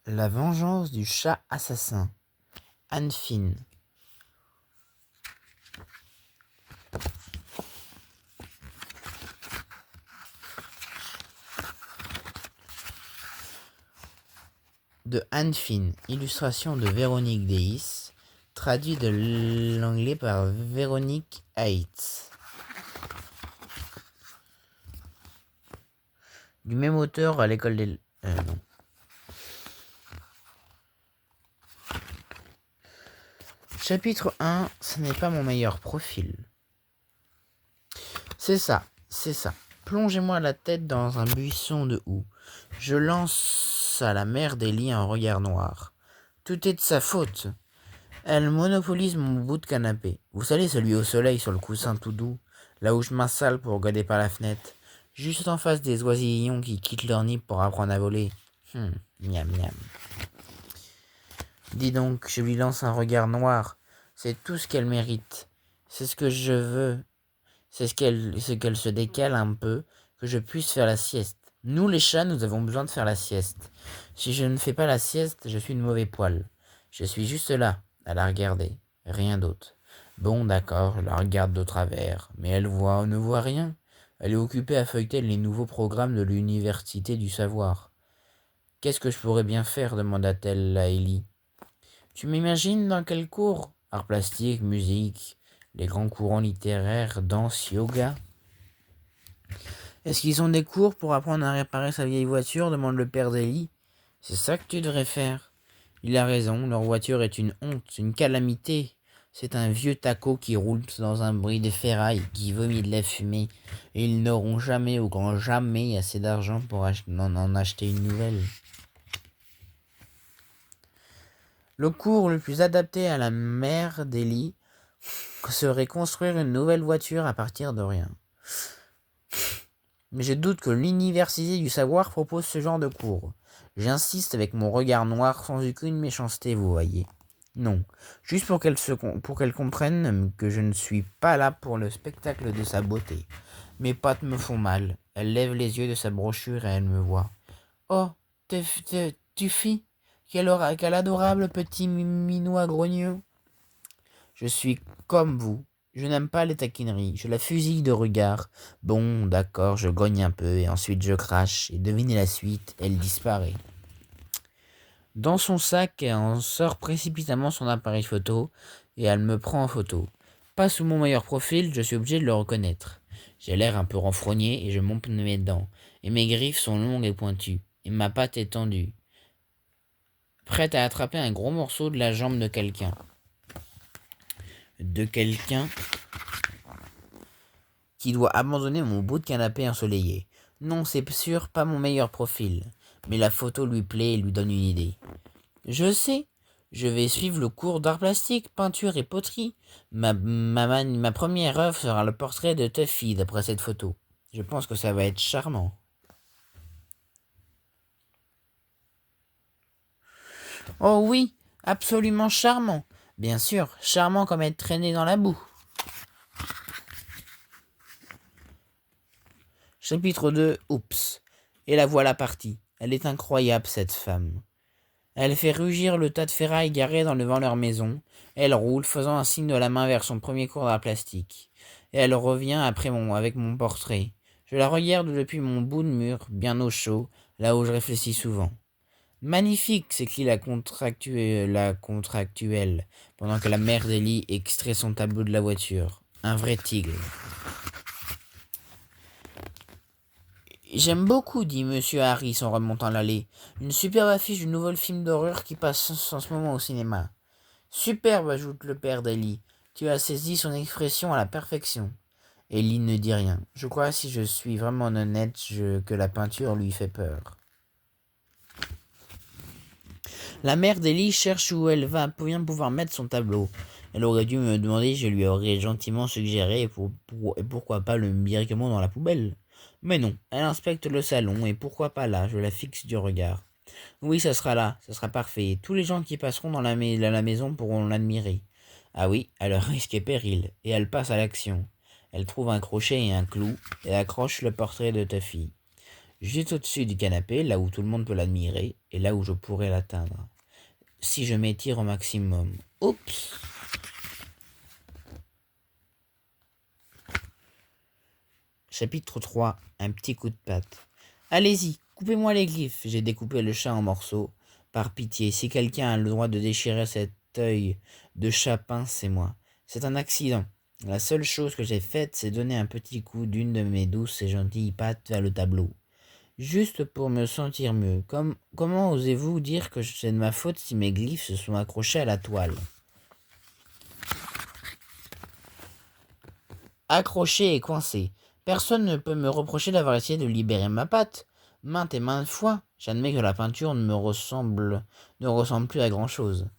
La vengeance du chat assassin. Anne Fine. De Anne Fine. Illustration de Véronique Deis. Traduit de l'anglais par Véronique Heitz. Du même auteur à l'école des... non. Chapitre 1. Ce n'est pas mon meilleur profil. C'est ça. Plongez-moi la tête dans un buisson de houx. Je lance à la mère d'Ellie un regard noir. Tout est de sa faute. Elle monopolise mon bout de canapé. Vous savez, celui au soleil sur le coussin tout doux, là où je m'installe pour regarder par la fenêtre, juste en face des oisillons qui quittent leur nid pour apprendre à voler. Miam miam. Dis donc, je lui lance un regard noir. C'est tout ce qu'elle mérite. C'est ce que je veux. C'est ce qu'elle se décale un peu, que je puisse faire la sieste. Nous les chats, nous avons besoin de faire la sieste. Si je ne fais pas la sieste, je suis de mauvais poil. Je suis juste là, à la regarder, rien d'autre. Bon, d'accord, je la regarde de travers, mais elle ne voit rien. Elle est occupée à feuilleter les nouveaux programmes de l'université du savoir. Qu'est-ce que je pourrais bien faire demanda-t-elle à Ellie. Tu m'imagines dans quel cours? Arts plastiques, musique, les grands courants littéraires, danse, yoga. Est-ce qu'ils ont des cours pour apprendre à réparer sa vieille voiture? Demande le père d'Ellie. C'est ça que tu devrais faire. Il a raison, leur voiture est une honte, une calamité. C'est un vieux taco qui roule dans un bruit de ferraille, qui vomit de la fumée, et ils n'auront jamais au grand jamais assez d'argent pour en acheter une nouvelle. Le cours le plus adapté à la mère d'Ellie serait construire une nouvelle voiture à partir de rien. Mais je doute que l'université du savoir propose ce genre de cours. J'insiste avec mon regard noir sans aucune méchanceté, vous voyez. Non, juste pour qu'elle comprenne que je ne suis pas là pour le spectacle de sa beauté. Mes pattes me font mal. Elle lève les yeux de sa brochure et elle me voit. Oh, tu fis? Quel adorable petit minois grogneux. Je suis comme vous. Je n'aime pas les taquineries. Je la fusille de regard. Bon, d'accord, je grogne un peu et ensuite je crache. Et devinez la suite, elle disparaît. Dans son sac, elle en sort précipitamment son appareil photo et elle me prend en photo. Pas sous mon meilleur profil, je suis obligé de le reconnaître. J'ai l'air un peu renfrogné et je monte mes dents. Et mes griffes sont longues et pointues. Et ma patte est tendue. Prête à attraper un gros morceau de la jambe de quelqu'un. Qui doit abandonner mon bout de canapé ensoleillé. Non, c'est sûr, pas mon meilleur profil. Mais la photo lui plaît et lui donne une idée. Je sais, je vais suivre le cours d'art plastique, peinture et poterie. Ma première œuvre sera le portrait de Tuffy d'après cette photo. Je pense que ça va être charmant. Oh oui, absolument charmant. Bien sûr, charmant comme être traîné dans la boue. Chapitre 2. Oups. Et la voilà partie. Elle est incroyable, cette femme. Elle fait rugir le tas de ferraille garé devant leur maison. Elle roule, faisant un signe de la main vers son premier cours d'art plastique. Et elle revient avec mon portrait. Je la regarde depuis mon bout de mur, bien au chaud, là où je réfléchis souvent. Magnifique, s'écrie la contractuelle, pendant que la mère d'Ellie extrait son tableau de la voiture. Un vrai tigre. J'aime beaucoup, dit Monsieur Harris en remontant l'allée. Une superbe affiche du nouveau film d'horreur qui passe en ce moment au cinéma. Superbe, ajoute le père d'Ellie. Tu as saisi son expression à la perfection. Ellie ne dit rien. Je crois, si je suis vraiment honnête, que la peinture lui fait peur. La mère d'Ellie cherche où elle va bien pouvoir mettre son tableau. Elle aurait dû me demander, je lui aurais gentiment suggéré, et pourquoi pas le directement dans la poubelle. Mais non, elle inspecte le salon, et pourquoi pas là, je la fixe du regard. Oui, ça sera là, ça sera parfait. Tous les gens qui passeront dans la maison pourront l'admirer. Ah oui, à leur risque et péril, et elle passe à l'action. Elle trouve un crochet et un clou, et accroche le portrait de Tuffy. juste au-dessus du canapé, là où tout le monde peut l'admirer, et là où je pourrais l'atteindre. Si je m'étire au maximum. Oups! Chapitre 3. Un petit coup de patte. Allez-y, coupez-moi les glyphes. J'ai découpé le chat en morceaux. Par pitié, si quelqu'un a le droit de déchirer cet œil de chapin, c'est moi. C'est un accident. La seule chose que j'ai faite, c'est donner un petit coup d'une de mes douces et gentilles pattes vers le tableau. Juste pour me sentir mieux. Comment osez-vous dire que c'est de ma faute si mes glyphes se sont accrochés à la toile? Accroché et coincé. Personne ne peut me reprocher d'avoir essayé de libérer ma patte. Maintes et maintes fois, j'admets que la peinture ne ressemble plus à grand-chose.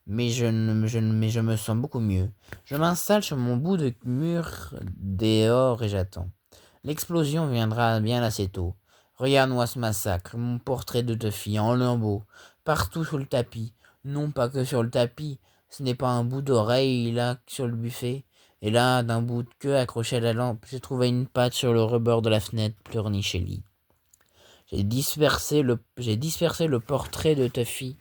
Mais je me sens beaucoup mieux. Je m'installe sur mon bout de mur dehors et j'attends. L'explosion viendra bien assez tôt. Regarde-moi ce massacre, mon portrait de Tuffy en lambeaux, partout sous le tapis. Non pas que sur le tapis, ce n'est pas un bout d'oreille là sur le buffet. Et là, d'un bout de queue accroché à la lampe, j'ai trouvé une patte sur le rebord de la fenêtre, pleurnichait Lee. J'ai dispersé le portrait de Tuffy.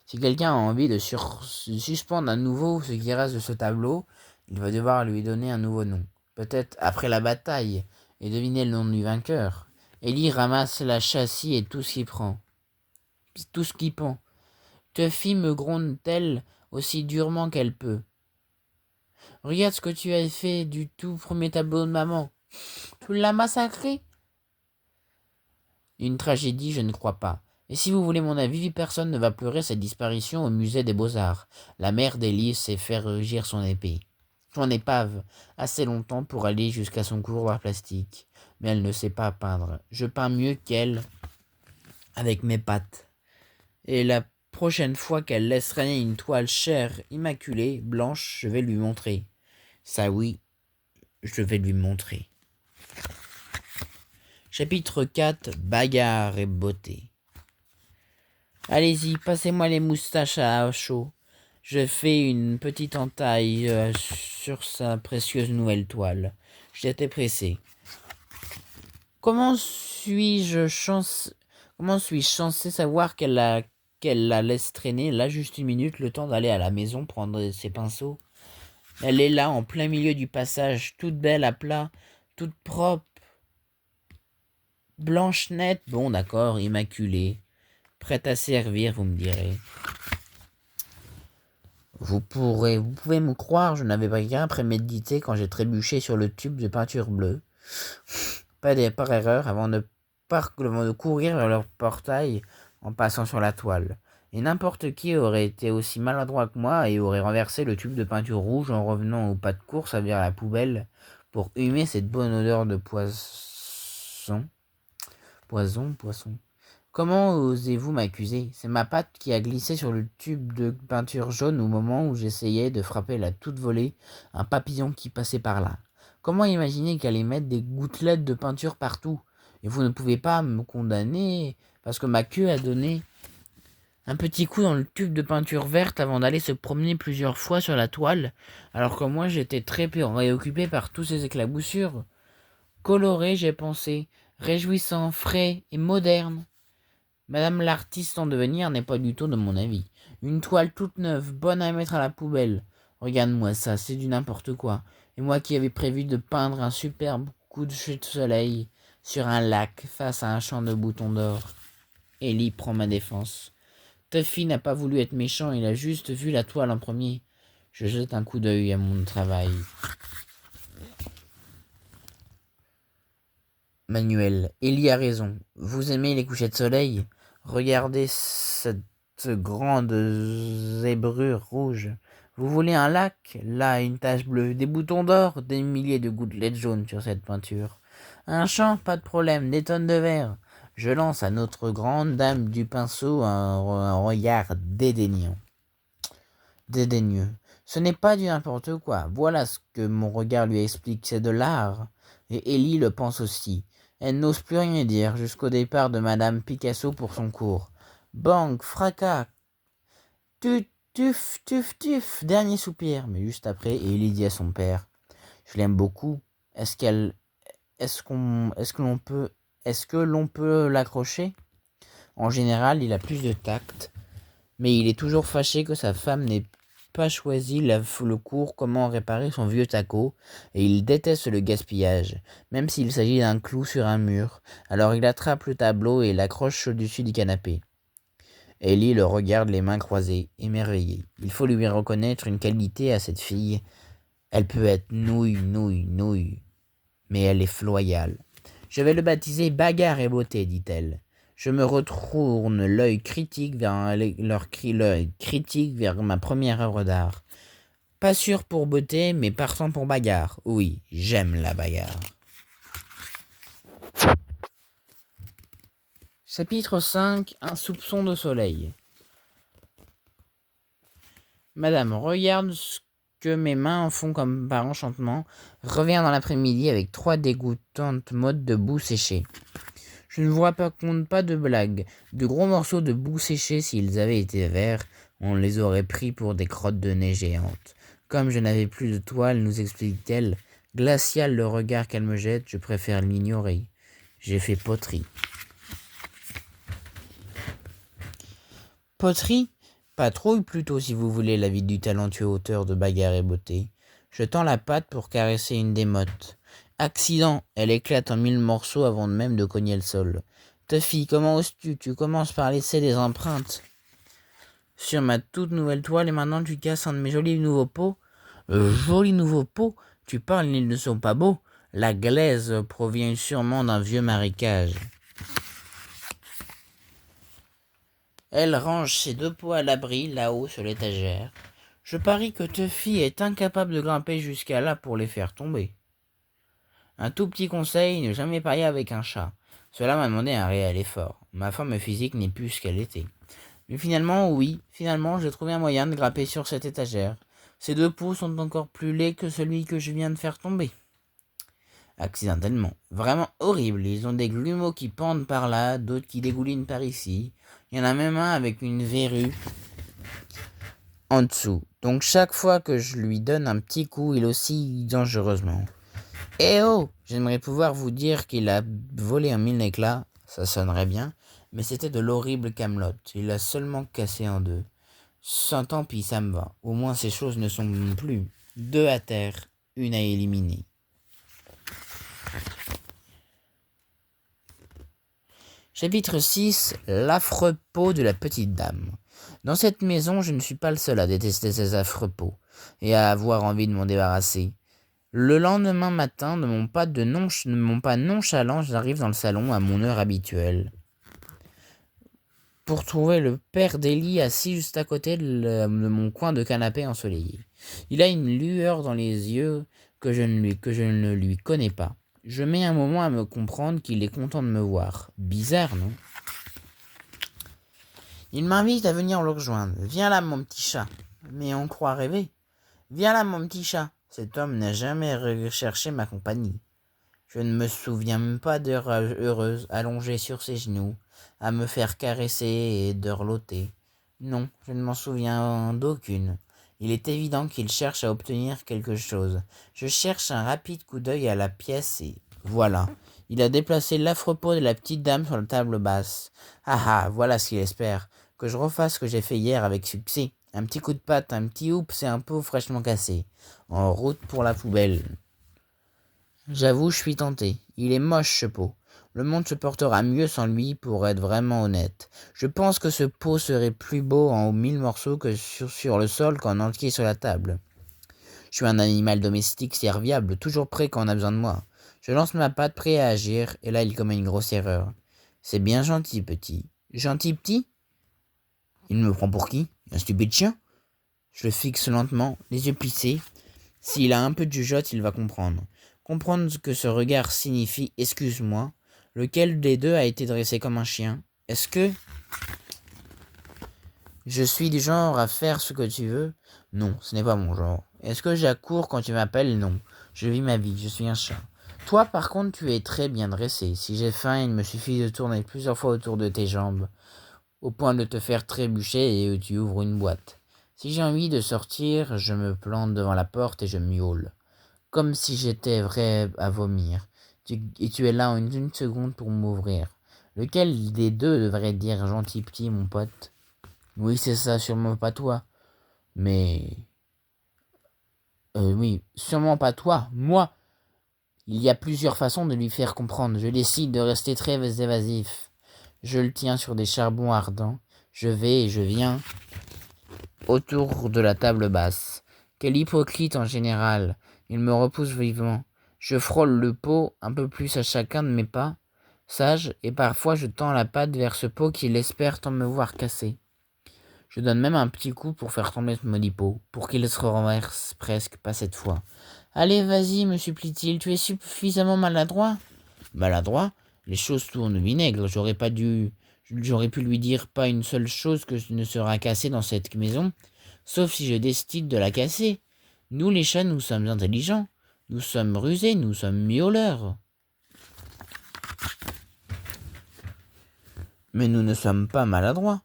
Si quelqu'un a envie de suspendre à nouveau ce qui reste de ce tableau, il va devoir lui donner un nouveau nom. Peut-être après la bataille, et deviner le nom du vainqueur. Ellie ramasse la châssis et tout ce qui prend. Tout ce qui pend. Tuffy me gronde-t-elle aussi durement qu'elle peut. Regarde ce que tu as fait du tout premier tableau de maman. Tu l'as massacré? Une tragédie, je ne crois pas. Et si vous voulez mon avis, personne ne va pleurer cette disparition au musée des Beaux-Arts. La mère d'Élise sait faire rugir son épée. Son épave, assez longtemps pour aller jusqu'à son couloir plastique. Mais elle ne sait pas peindre. Je peins mieux qu'elle avec mes pattes. Et la prochaine fois qu'elle laisse régner une toile chère, immaculée, blanche, je vais lui montrer. Ça oui, je vais lui montrer. Chapitre 4. Bagarre et beauté. Allez-y, passez-moi les moustaches à chaud. Je fais une petite entaille sur sa précieuse nouvelle toile. J'étais pressé. Comment suis-je censé savoir qu'elle la laisse traîner là juste une minute, le temps d'aller à la maison prendre ses pinceaux? Elle est là en plein milieu du passage, toute belle à plat, toute propre, blanche nette, bon d'accord, immaculée, prête à servir, vous me direz. Vous pouvez me croire, je n'avais rien prémédité quand j'ai trébuché sur le tube de peinture bleue. Par erreur, avant de courir vers leur portail en passant sur la toile. Et n'importe qui aurait été aussi maladroit que moi et aurait renversé le tube de peinture rouge en revenant au pas de course vers la poubelle pour humer cette bonne odeur de poison. Poisson. Comment osez-vous m'accuser? C'est ma patte qui a glissé sur le tube de peinture jaune au moment où j'essayais de frapper la toute volée un papillon qui passait par là. Comment imaginer qu'elle allait mettre des gouttelettes de peinture partout? Et vous ne pouvez pas me condamner parce que ma queue a donné un petit coup dans le tube de peinture verte avant d'aller se promener plusieurs fois sur la toile, alors que moi j'étais très préoccupé par tous ces éclaboussures. Coloré, j'ai pensé, réjouissant, frais et moderne. Madame l'artiste en devenir n'est pas du tout de mon avis. Une toile toute neuve, bonne à mettre à la poubelle. Regarde-moi ça, c'est du n'importe quoi. Et moi qui avais prévu de peindre un superbe coup de soleil sur un lac face à un champ de boutons d'or. Ellie prend ma défense. Tuffy n'a pas voulu être méchant, il a juste vu la toile en premier. Je jette un coup d'œil à mon travail. Manuel, Ellie a raison. Vous aimez les couchers de soleil? Regardez cette grande zébrure rouge. Vous voulez un lac? Là, une tache bleue, des boutons d'or, des milliers de gouttelettes jaunes sur cette peinture. Un champ? Pas de problème, des tonnes de verre. Je lance à notre grande dame du pinceau un regard dédaigneux. Ce n'est pas du n'importe quoi. Voilà ce que mon regard lui explique, c'est de l'art. Et Ellie le pense aussi. Elle n'ose plus rien dire jusqu'au départ de Madame Picasso pour son cours. Bang, fracas, tut, tuf, tuf, tuf, dernier soupir. Mais juste après, Ellie dit à son père, je l'aime beaucoup. Est-ce que l'on peut l'accrocher? En général, il a plus de tact, mais il est toujours fâché que sa femme n'ait pas choisi le cours comment réparer son vieux taco, et il déteste le gaspillage, même s'il s'agit d'un clou sur un mur. Alors il attrape le tableau et l'accroche au-dessus du canapé. Ellie le regarde les mains croisées, émerveillée. Il faut lui reconnaître une qualité à cette fille. Elle peut être nouille, mais elle est loyale. Je vais le baptiser Bagarre et Beauté, dit-elle. Je me retourne l'œil critique vers ma première œuvre d'art. Pas sûr pour beauté, mais partant pour bagarre. Oui, j'aime la bagarre. Chapitre 5. Un soupçon de soleil. Madame, regarde ce que mes mains font comme par enchantement. Reviens dans l'après-midi avec 3 dégoûtantes mottes de boue séchée. Je ne vous raconte pas de blagues. De gros morceaux de boue séchée, s'ils avaient été verts, on les aurait pris pour des crottes de nez géantes. Comme je n'avais plus de toile, nous explique-t-elle, glacial le regard qu'elle me jette, je préfère l'ignorer. J'ai fait poterie. Poterie? Patrouille plutôt si vous voulez l'avis du talentueux auteur de Bagarre et Beauté. Je tends la patte pour caresser une des mottes. Accident, elle éclate en 1000 morceaux avant même de cogner le sol. Tuffy, comment oses-tu? Tu commences par laisser des empreintes sur ma toute nouvelle toile et maintenant tu casses un de mes jolis nouveaux pots. Jolis nouveaux pots? Tu parles, ils ne sont pas beaux. La glaise provient sûrement d'un vieux marécage. Elle range ses 2 pots à l'abri, là-haut sur l'étagère. Je parie que Tuffy est incapable de grimper jusqu'à là pour les faire tomber. Un tout petit conseil, ne jamais parier avec un chat. Cela m'a demandé un réel effort. Ma forme physique n'est plus ce qu'elle était. Mais finalement, j'ai trouvé un moyen de grimper sur cette étagère. Ces 2 pots sont encore plus laids que celui que je viens de faire tomber. Accidentellement. Vraiment horrible. Ils ont des grumeaux qui pendent par là, d'autres qui dégoulinent par ici. Il y en a même un avec une verrue en dessous. Donc chaque fois que je lui donne un petit coup, il oscille dangereusement. Eh oh! J'aimerais pouvoir vous dire qu'il a volé en 1000 éclats, ça sonnerait bien, mais c'était de l'horrible Camelot. Il l'a seulement cassé en 2. Sans tant pis, ça me va. Au moins ces choses ne sont plus 2 à terre, une à éliminer. Chapitre 6. L'affreux pot de la petite dame. Dans cette maison, je ne suis pas le seul à détester ces affreux pots et à avoir envie de m'en débarrasser. Le lendemain matin, de mon pas nonchalant, j'arrive dans le salon à mon heure habituelle pour trouver le père d'Ellie assis juste à côté de mon coin de canapé ensoleillé. Il a une lueur dans les yeux que je ne lui connais pas. Je mets un moment à me comprendre qu'il est content de me voir. Bizarre, non? Il m'invite à venir le rejoindre. Viens là, mon petit chat. Mais on croit rêver. Viens là, mon petit chat. Cet homme n'a jamais recherché ma compagnie. Je ne me souviens même pas d'heure heureuse, allongée sur ses genoux, à me faire caresser et dorloter. Non, je ne m'en souviens d'aucune. Il est évident qu'il cherche à obtenir quelque chose. Je cherche un rapide coup d'œil à la pièce et voilà. Il a déplacé l'affreux pot de la petite dame sur la table basse. Ah, voilà ce qu'il espère. Que je refasse ce que j'ai fait hier avec succès. Un petit coup de patte, un petit oups et un pot fraîchement cassé. En route pour la poubelle. J'avoue, je suis tenté. Il est moche ce pot. Le monde se portera mieux sans lui, pour être vraiment honnête. Je pense que ce pot serait plus beau en 1000 morceaux que sur le sol qu'en entier sur la table. Je suis un animal domestique serviable, toujours prêt quand on a besoin de moi. Je lance ma patte, prêt à agir, et là il commet une grosse erreur. C'est bien gentil, petit. Gentil, petit? Il me prend pour qui? Un stupide chien? Je le fixe lentement, les yeux plissés. S'il a un peu de jugeote, il va comprendre. Comprendre que ce regard signifie « excuse-moi ». Lequel des deux a été dressé comme un chien? Est-ce que je suis du genre à faire ce que tu veux? Non, ce n'est pas mon genre. Est-ce que j'accours quand tu m'appelles? Non. Je vis ma vie, je suis un chat. Toi, par contre, tu es très bien dressé. Si j'ai faim, il me suffit de tourner plusieurs fois autour de tes jambes, au point de te faire trébucher et tu ouvres une boîte. Si j'ai envie de sortir, je me plante devant la porte et je miaule, comme si j'étais vrai à vomir. Et tu es là en une seconde pour m'ouvrir. Lequel des deux devrait dire gentil petit, mon pote? Oui, c'est ça, sûrement pas toi. Mais... oui, sûrement pas toi, moi. Il y a plusieurs façons de lui faire comprendre. Je décide de rester très évasif. Je le tiens sur des charbons ardents. Je vais et je viens autour de la table basse. Quel hypocrite en général. Il me repousse vivement. Je frôle le pot un peu plus à chacun de mes pas, sage, et parfois je tends la patte vers ce pot qu'il espère tant me voir casser. Je donne même un petit coup pour faire tomber ce maudit pot, pour qu'il se renverse presque, pas cette fois. Allez, vas-y, me supplie-t-il, tu es suffisamment maladroit. Maladroit? Les choses tournent au vinaigre, j'aurais pu lui dire pas une seule chose que ne sera cassée dans cette maison, sauf si je décide de la casser. Nous les chats, nous sommes intelligents, nous sommes rusés, nous sommes miauleurs. Mais nous ne sommes pas maladroits.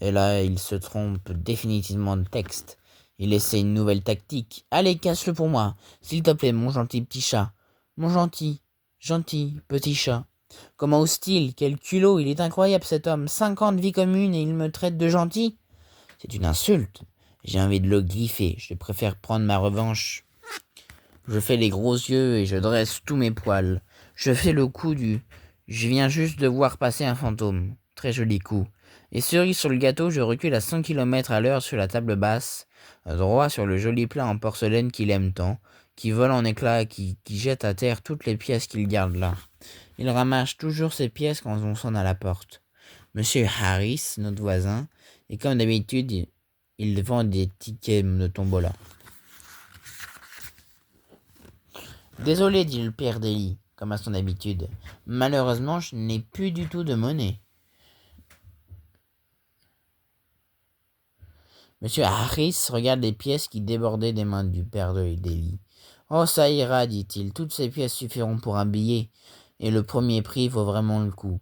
Et là, il se trompe définitivement de texte. Il essaie une nouvelle tactique. Allez, casse-le pour moi, s'il te plaît, mon gentil petit chat. Mon gentil petit chat. Comment hostile, quel culot, il est incroyable cet homme. 50 vies communes et il me traite de gentil. C'est une insulte. J'ai envie de le griffer. Je préfère prendre ma revanche. Je fais les gros yeux et je dresse tous mes poils. Je fais le coup du... Je viens juste de voir passer un fantôme. Très joli coup. Et cerise sur le gâteau, je recule à 100 km/h sur la table basse, droit sur le joli plat en porcelaine qu'il aime tant, qui vole en éclats et qui jette à terre toutes les pièces qu'il garde là. Il ramasse toujours ses pièces quand on sonne à la porte. Monsieur Harris, notre voisin, et comme d'habitude, il vend des tickets de tombola. Désolé, dit le père d'Élie, comme à son habitude. Malheureusement, je n'ai plus du tout de monnaie. Monsieur Harris regarde les pièces qui débordaient des mains du père d'Élie. Oh, ça ira, dit-il. Toutes ces pièces suffiront pour un billet, et le premier prix vaut vraiment le coup.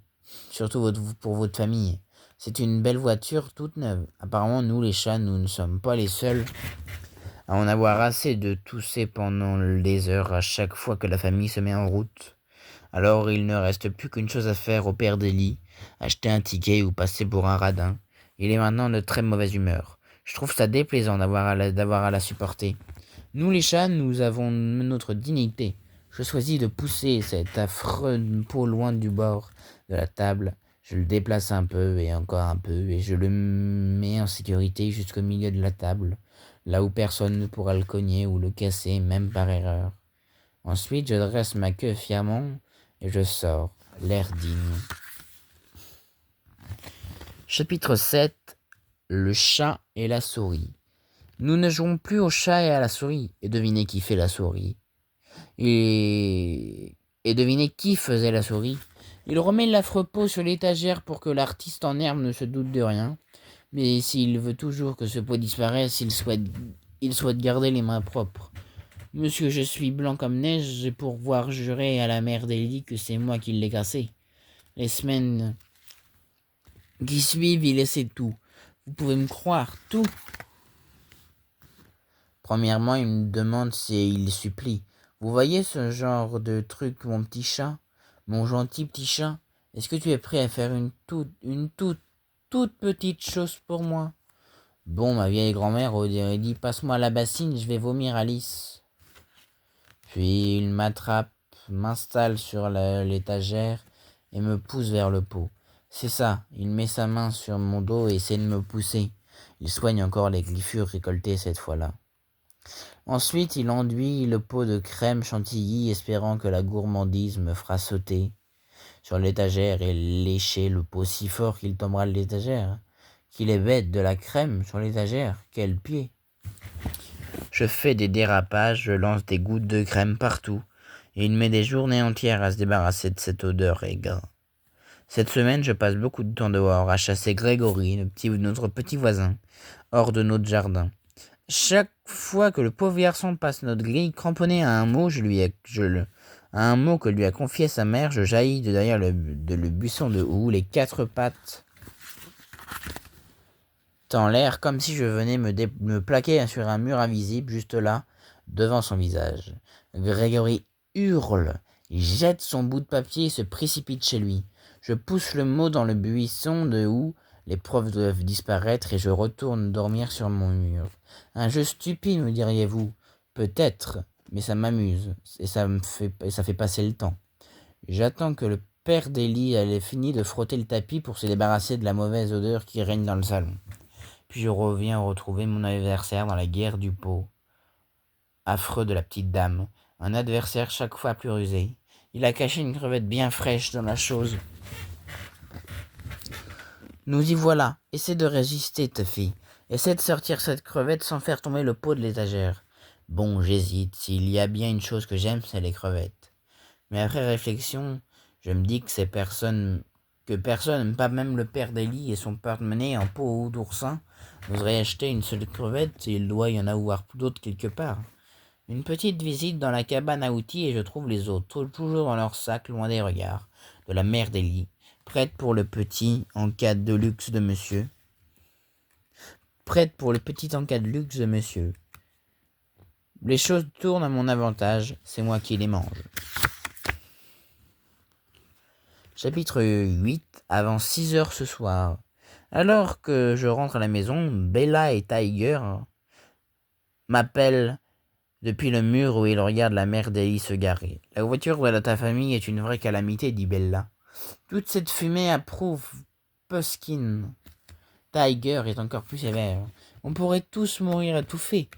Surtout pour votre famille. C'est une belle voiture toute neuve. Apparemment, nous les chats, nous ne sommes pas les seuls à en avoir assez de tousser pendant des heures à chaque fois que la famille se met en route. Alors il ne reste plus qu'une chose à faire au père d'Élie, acheter un ticket ou passer pour un radin. Il est maintenant de très mauvaise humeur. Je trouve ça déplaisant d'avoir à la supporter. Nous les chats, nous avons notre dignité. Je choisis de pousser cet affreux pot loin du bord de la table. Je le déplace un peu et encore un peu et je le mets en sécurité jusqu'au milieu de la table, là où personne ne pourra le cogner ou le casser, même par erreur. Ensuite, je dresse ma queue fièrement et je sors, l'air digne. Chapitre 7. Le chat et la souris. Nous ne jouons plus au chat et à la souris. Et devinez qui fait la souris. Et devinez qui faisait la souris. Il remet l'affreux pot sur l'étagère pour que l'artiste en herbe ne se doute de rien. Mais s'il veut toujours que ce pot disparaisse, il souhaite garder les mains propres. Monsieur, je suis blanc comme neige, pour pouvoir jurer à la mère d'Élie que c'est moi qui l'ai cassé. Les semaines qui suivent, il essaie tout. Vous pouvez me croire, tout. Premièrement, il me demande si il supplie. Vous voyez ce genre de truc, mon petit chat? Mon gentil petit chat? Est-ce que tu es prêt à faire une toute petite chose pour moi? Bon, ma vieille grand-mère aurait dit, passe-moi la bassine, je vais vomir Alice. Puis il m'attrape, m'installe sur l'étagère et me pousse vers le pot. C'est ça, il met sa main sur mon dos et essaie de me pousser. Il soigne encore les griffures récoltées cette fois-là. Ensuite, il enduit le pot de crème chantilly, espérant que la gourmandise me fera sauter sur l'étagère et lécher le pot si fort qu'il tombera de l'étagère. Qu'il est bête, de la crème sur l'étagère, quel pied! Je fais des dérapages, je lance des gouttes de crème partout, et il met des journées entières à se débarrasser de cette odeur aigre. Cette semaine, je passe beaucoup de temps dehors à chasser Grégory, notre petit voisin, hors de notre jardin. Chaque fois que le pauvre garçon passe notre grille, cramponné à un mot à un mot que lui a confié sa mère, je jaillis de derrière le buisson de houx, les quatre pattes en l'air comme si je venais me plaquer sur un mur invisible juste là, devant son visage. Grégory hurle, il jette son bout de papier et se précipite chez lui. Je pousse le mot dans le buisson de où les preuves doivent disparaître et je retourne dormir sur mon mur. Un jeu stupide, me diriez-vous? Peut-être, mais ça m'amuse et ça fait passer le temps. J'attends que le père d'Élie ait fini de frotter le tapis pour se débarrasser de la mauvaise odeur qui règne dans le salon. Puis je reviens retrouver mon adversaire dans la guerre du pot. Affreux de la petite dame, un adversaire chaque fois plus rusé. Il a caché une crevette bien fraîche dans la chose. Nous y voilà. Essaie de résister, Tuffy. Essaie de sortir cette crevette sans faire tomber le pot de l'étagère. Bon, j'hésite. S'il y a bien une chose que j'aime, c'est les crevettes. Mais après réflexion, je me dis que personne, pas même le père d'Élie et son porte-monnaie en peau d'oursin, n'oserait acheter une seule crevette et il doit y en avoir d'autres quelque part. Une petite visite dans la cabane à outils et je trouve les autres, toujours dans leur sac, loin des regards, de la mère d'Élie, prête pour le petit en cas de luxe de monsieur. Prête pour le petit en cas de luxe de monsieur. Les choses tournent à mon avantage, c'est moi qui les mange. Chapitre 8. Avant 6 heures ce soir. Alors que je rentre à la maison, Bella et Tiger m'appellent depuis le mur où ils regardent la mère d'Ellie se garer. La voiture de ta famille est une vraie calamité, dit Bella. Toute cette fumée approuve Puskin. Tiger est encore plus sévère. On pourrait tous mourir étouffés.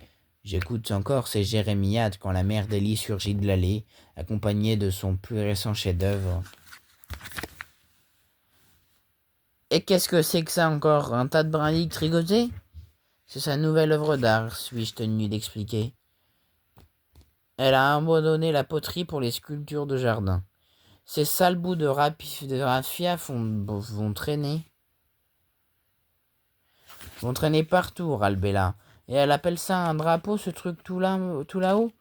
J'écoute encore ces jérémiades quand la mère d'Ellie surgit de l'allée, accompagnée de son plus récent chef-d'œuvre. Et qu'est-ce que c'est que ça encore? Un tas de brindilles trigotées? C'est sa nouvelle œuvre d'art, suis-je tenu d'expliquer. Elle a abandonné la poterie pour les sculptures de jardin. Ces sales bouts de raffia vont traîner partout, râle Bella. Et elle appelle ça un drapeau, ce truc tout là-haut?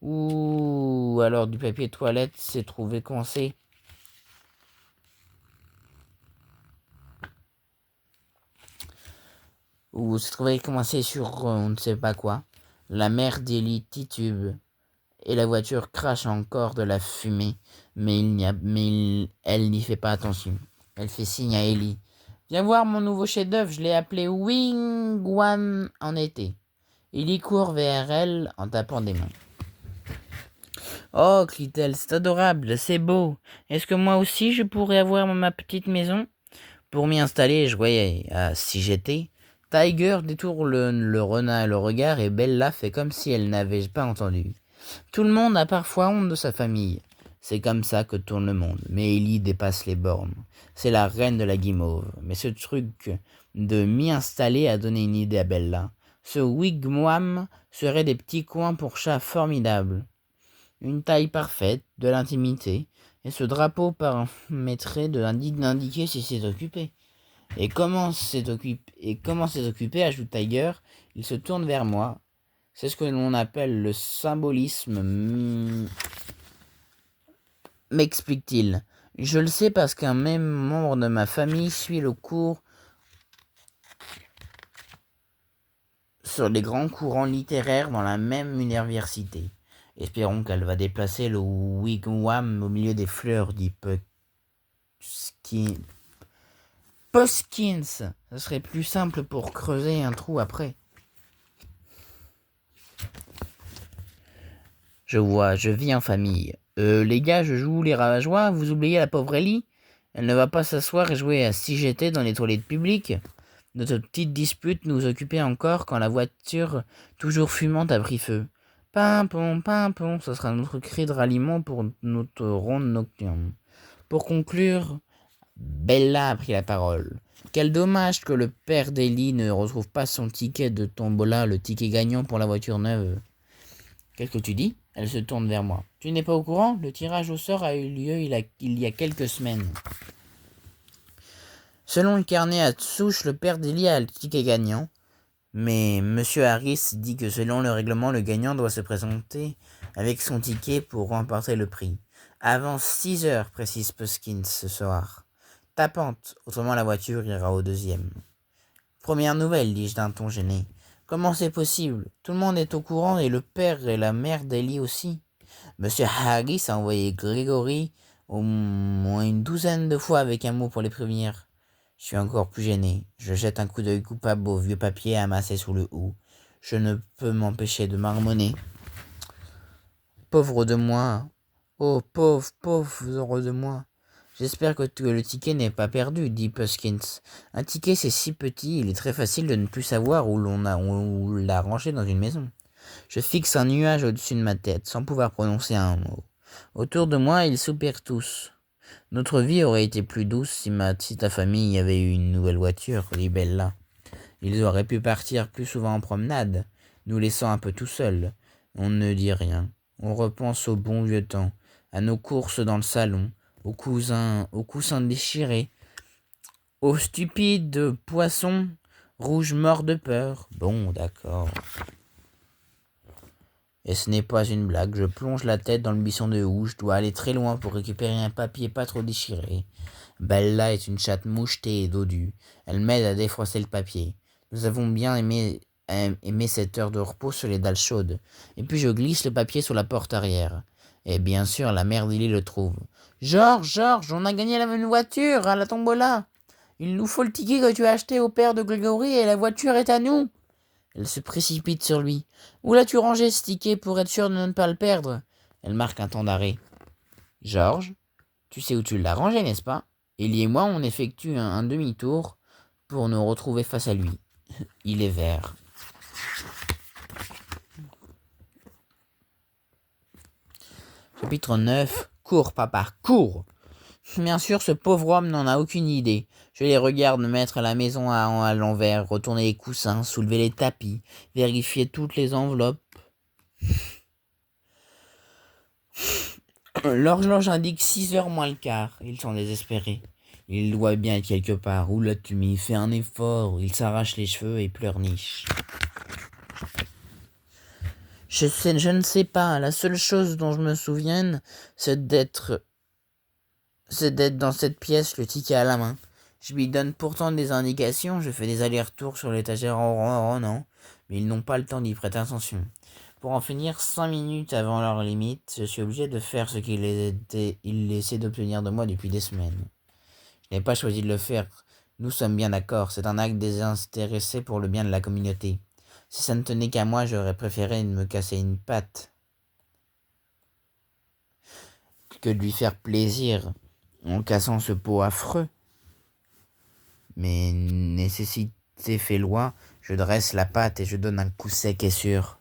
Ou alors du papier toilette s'est trouvé coincé? Ou s'est trouvé coincé sur on ne sait pas quoi? La mère d'Élie titube. Et la voiture crache encore de la fumée, mais elle n'y fait pas attention. Elle fait signe à Ellie. Viens voir mon nouveau chef-d'œuvre, je l'ai appelé Wingwan en été. Ellie court vers elle en tapant des mains. Oh, crie-t-elle, c'est adorable, c'est beau. Est-ce que moi aussi je pourrais avoir ma petite maison? Pour m'y installer, je voyais, si j'étais. Tiger détourne le regard et Bella fait comme si elle n'avait pas entendu. Tout le monde a parfois honte de sa famille. C'est comme ça que tourne le monde. Mais Ellie dépasse les bornes. C'est la reine de la guimauve. Mais ce truc de m'y installer a donné une idée à Bella. Ce wigwam serait des petits coins pour chats formidables. Une taille parfaite, de l'intimité. Et ce drapeau permettrait d'indiquer si c'est occupé. Et comment c'est occupé, ajoute Tiger. Il se tourne vers moi. C'est ce que l'on appelle le symbolisme, m'explique-t-il. Je le sais parce qu'un même membre de ma famille suit le cours sur les grands courants littéraires dans la même université. Espérons qu'elle va déplacer le wigwam au milieu des fleurs, dit Puskins. Ce serait plus simple pour creuser un trou après. Je vis en famille. Les gars, je joue les ravageois, vous oubliez la pauvre Ellie? Elle ne va pas s'asseoir et jouer à si j'étais dans les toilettes publiques. Notre petite dispute nous occupait encore quand la voiture, toujours fumante, a pris feu. Pimpon, ce sera notre cri de ralliement pour notre ronde nocturne. Pour conclure, Bella a pris la parole. Quel dommage que le père d'Ellie ne retrouve pas son ticket de tombola, le ticket gagnant pour la voiture neuve. Qu'est-ce que tu dis? Elle se tourne vers moi. Tu n'es pas au courant? Le tirage au sort a eu lieu il y a quelques semaines. Selon le carnet à souche, le père d'Ellie a le ticket gagnant. Mais M. Harris dit que selon le règlement, le gagnant doit se présenter avec son ticket pour remporter le prix. Avant 6 heures, précise Puskins ce soir. Tapante, autrement la voiture ira au deuxième. Première nouvelle, dis-je d'un ton gêné. Comment c'est possible? Tout le monde est au courant et le père et la mère d'Ellie aussi. Monsieur Harris a envoyé Grégory au moins une douzaine de fois avec un mot pour les prévenir. Je suis encore plus gêné. Je jette un coup d'œil coupable au vieux papier amassé sous le hou. Je ne peux m'empêcher de marmonner. Pauvre de moi. Oh, pauvre de moi. J'espère que le ticket n'est pas perdu, dit Puskins. Un ticket, c'est si petit, il est très facile de ne plus savoir où on l'a rangé dans une maison. Je fixe un nuage au-dessus de ma tête, sans pouvoir prononcer un mot. Autour de moi, ils soupirent tous. Notre vie aurait été plus douce si ta famille avait eu une nouvelle voiture, dit Bella. Ils auraient pu partir plus souvent en promenade, nous laissant un peu tout seuls. On ne dit rien. On repense au bon vieux temps, à nos courses dans le salon, aux coussins déchirés, aux stupides poissons rouges morts de peur. Bon, d'accord. Et ce n'est pas une blague, je plonge la tête dans le buisson de houx, je dois aller très loin pour récupérer un papier pas trop déchiré. Bella est une chatte mouchetée et dodue. Elle m'aide à défroisser le papier. Nous avons bien aimé cette heure de repos sur les dalles chaudes. Et puis je glisse le papier sur la porte arrière. Et bien sûr, la mère d'Illy le trouve. Georges, on a gagné la même voiture à la tombola. Il nous faut le ticket que tu as acheté au père de Grégory et la voiture est à nous. Elle se précipite sur lui. Où l'as-tu rangé ce ticket pour être sûr de ne pas le perdre? Elle marque un temps d'arrêt. Georges, tu sais où tu l'as rangé, n'est-ce pas? Ellie et moi, on effectue un demi-tour pour nous retrouver face à lui. Il est vert. Chapitre 9. Cours, papa, cours! Bien sûr, ce pauvre homme n'en a aucune idée. Je les regarde mettre la maison à l'envers, retourner les coussins, soulever les tapis, vérifier toutes les enveloppes. L'horloge indique 6h moins le quart. Ils sont désespérés. Il doit bien être quelque part. Où l'as-tu mis? Fais un effort. Il s'arrache les cheveux et pleurniche. Je ne sais pas. La seule chose dont je me souvienne, c'est d'être dans cette pièce, le ticket à la main. Je lui donne pourtant des indications. Je fais des allers-retours sur l'étagère en ronronnant, mais ils n'ont pas le temps d'y prêter attention. Pour en finir 5 minutes avant leur limite, je suis obligé de faire ce qu'il essaie d'obtenir de moi depuis des semaines. Je n'ai pas choisi de le faire. Nous sommes bien d'accord, c'est un acte désintéressé pour le bien de la communauté. Si ça ne tenait qu'à moi, j'aurais préféré me casser une patte que de lui faire plaisir en cassant ce pot affreux. Mais nécessité fait loi, je dresse la patte et je donne un coup sec et sûr.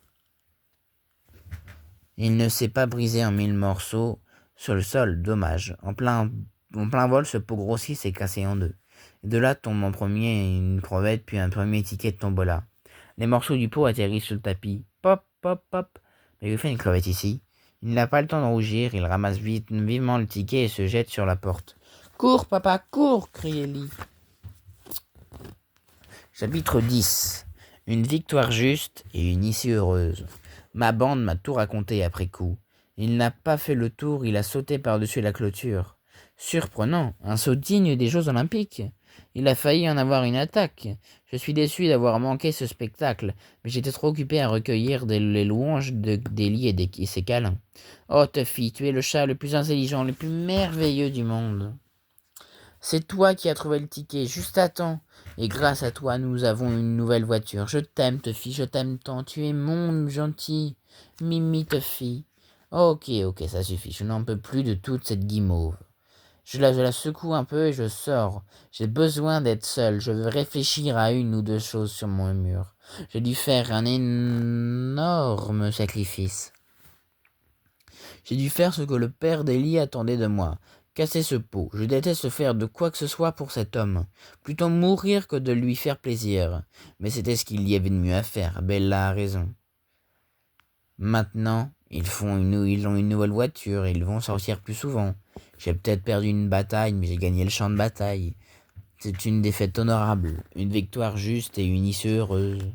Il ne s'est pas brisé en 1000 morceaux sur le sol, dommage. En plein vol, ce pot grossit s'est cassé en deux. Et de là tombe en premier une crevette, puis un premier ticket de tombola. Les morceaux du pot atterrissent sur le tapis. Pop, pop, pop. Mais il fait une crevette ici. Il n'a pas le temps de rougir, il ramasse vivement le ticket et se jette sur la porte. Cours, papa, cours, crie Ellie. Chapitre 10. Une victoire juste et une issue heureuse. Ma bande m'a tout raconté après coup. Il n'a pas fait le tour, il a sauté par-dessus la clôture. Surprenant, un saut digne des Jeux Olympiques. Il a failli en avoir une attaque. Je suis déçu d'avoir manqué ce spectacle, mais j'étais trop occupé à recueillir les louanges d'Ellie et ses câlins. Oh, Tuffy, tu es le chat le plus intelligent, le plus merveilleux du monde. C'est toi qui as trouvé le ticket, juste à temps. Et grâce à toi, nous avons une nouvelle voiture. Je t'aime, Tuffy, je t'aime tant. Tu es mon gentil Mimi Tuffy. Ok, ça suffit. Je n'en peux plus de toute cette guimauve. Je la secoue un peu et je sors. J'ai besoin d'être seul. Je veux réfléchir à une ou deux choses sur mon mur. J'ai dû faire un énorme sacrifice. J'ai dû faire ce que le père d'Ellie attendait de moi. Casser ce pot. Je déteste faire de quoi que ce soit pour cet homme. Plutôt mourir que de lui faire plaisir. Mais c'était ce qu'il y avait de mieux à faire. Bella a raison. Maintenant, ils ont une nouvelle voiture et ils vont sortir plus souvent. J'ai peut-être perdu une bataille, mais j'ai gagné le champ de bataille. C'est une défaite honorable, une victoire juste et une issue heureuse.